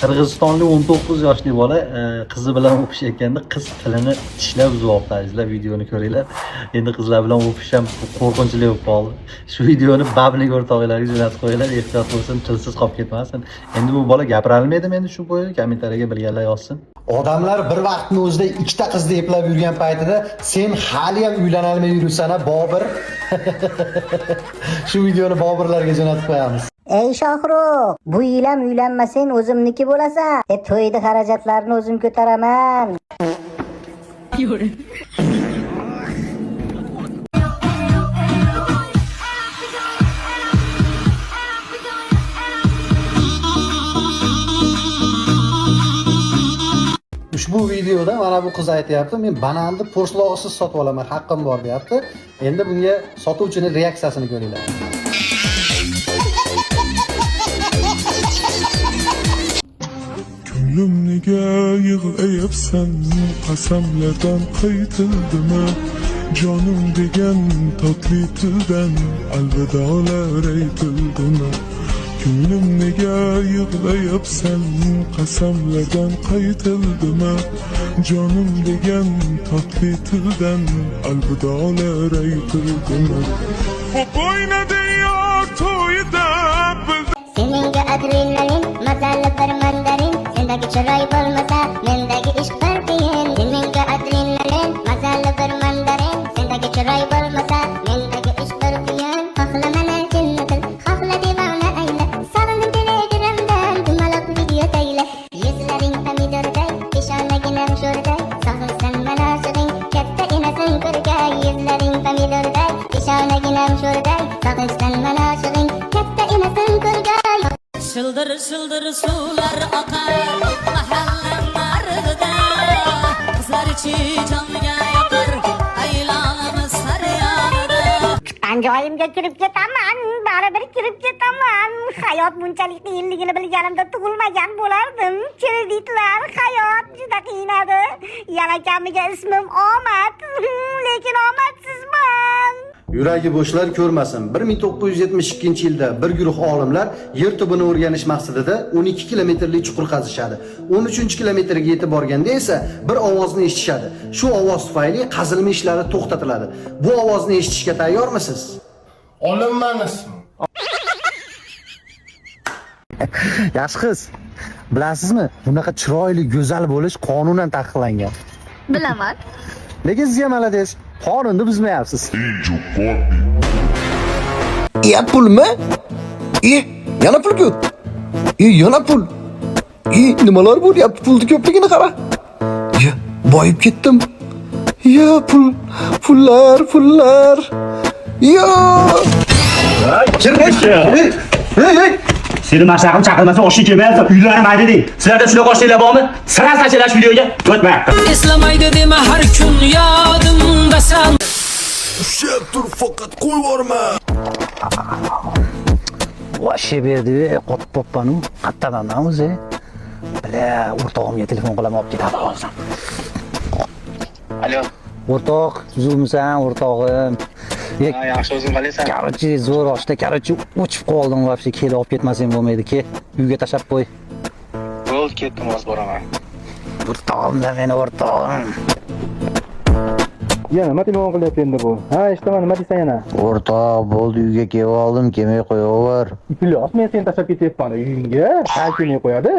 Qirg'izistonlik 19 yoshli bola qizi bilan o'pishayotganda qiz tilini tishlab uzyapti. Izlab videoni ko'ringlar. Endi qizlar bilan o'pish ham qo'rqinchli bo'lib qoldi. Shu videoni bablik o'rtoqlarga jo'natib qo'yinglar, ehtiyot bo'lsin, tilsiz qolib ketmasin. Endi bu bola gapira olmaydimi endi shu bo'yi? Kommentariyaga bilganlar yozsin. Odamlar bir vaqtning o'zida ikkita qizni eplab yurgan paytida sen hali ham uylana olmay yuribsan, Bobur. Shu videoni Boburlarga jo'natib qo'yamiz. Ey Shohruh, bu yil ham uylanmasang o'zimniki bo'lasan. To'yda xarajatlarni o'zim ko'taraman. Ushbu videoda mana bu qiz aytayapti, men bananni po'rstlog'isiz sotib olaman, haqqim bor deyapti. Endi bunga sotuvchining reaksiyasini ko'ringlar. Ko'nglim nega yig'layapsan, qasamlardan qaytildimi? Jonim degan totli tildan alvidolar aytildimi? Ko'nglim nega yig'layapsan, qasamlardan qaytildimi? Jonim degan totli tildan alvidolar aytildimi? Xo'p o'ynadi yor to'yida Seninga adrenalin, mazali bir mandarin. Sendagi chiroy bo'lmasa, mendagi ishq bir qiyin. Seninga adrenalin, mazali bir mandarin. Sendagi chiroy bo'lmasa, mendagi ishq bir qiyin. Xohla mana jinnatil, xohla devona ayla. Sog'indim telegramdan, dumaloq video tayla. Yuzlaring pomidorday, peshonaginam sho'rday. Sog'insan mana oshig'ing, katta enasan ko'rgay. Yuzlaring pomidorday, peshonaginam sho'rday. Sog'insan mana oshig'ing, katta enasan ko'rgay. Shildir shildir suvlar oqar mahallam narida, qizlar ichi jonga yoqar aylanamiz saryonida. Chiqqan joyimga kirib ketaman, baribir kirib ketaman. Hayot bunchalik qiyinligini bilganimda tug'ilmagan bo'lardim. Kreditlar, hayot juda qiynadi. Yana kamiga ismim Omad, lekin omadsizman. Yuragi bo'shlar ko'rmasin. 1972-yilda bir guruh olimlar yer tubini o'rganish maqsadida 12 kilometrlik chuqur qazishadi. 13-kilometrga yetib borganda esa bir ovozni eshitishadi. Shu ovoz tufayli qazilma ishlari to'xtatiladi. Bu ovozni eshitishga tayyormisiz? Olinmanismi? Yaxshi qiz, bilasizmi? Bunaqa chiroyli, go'zal bo'lish qonunan taqiqlangan. Bilaman. Lekin sizga malades, qonunni buzmayapsiz. Pulmi? Yana pul ko'p. Yana pul. Nimalar bo'lyapti? Pulni ko'pligini qara. Boyib ketdim. Pullar. Seni mashaqim chaqirmasa oshga kelmayapti. Uylanmaydi deng. Sizlarda shunaqa oshinglar bormi? Sira tashalash videoga o'tma. Eslamaydi dema har kun yodimdasan. Ushab tur faqat qo'y borma. Voshib berdi, qotib qo'ppanu. Qattadan o'zi. Bile o'rtog'imga telefon qilaman, olib ketadi hozir. Alo. O'rtoq, tuzukmisan, o'rtog'im? Yaxshi o'zing qalaysan? Короче, zo'r oshda, короче, o'chib qoldim, vobshe kelib olib ketmasang bo'lmaydi, ke. Uyga tashab qo'y. Bo'ldi, ketdim, hozir boraman. O'rtog'imda meni o'rtog'im. Nima telefon qilyapti endi bu? Ha, eshitaman, nima deysan yana? O'rtoq, bo'ldi, uyga kelib oldim, kelmay qo'yaver. Ilyos, men seni tashlab ketyapman uyingga. Ha, kelmay qo'yadi.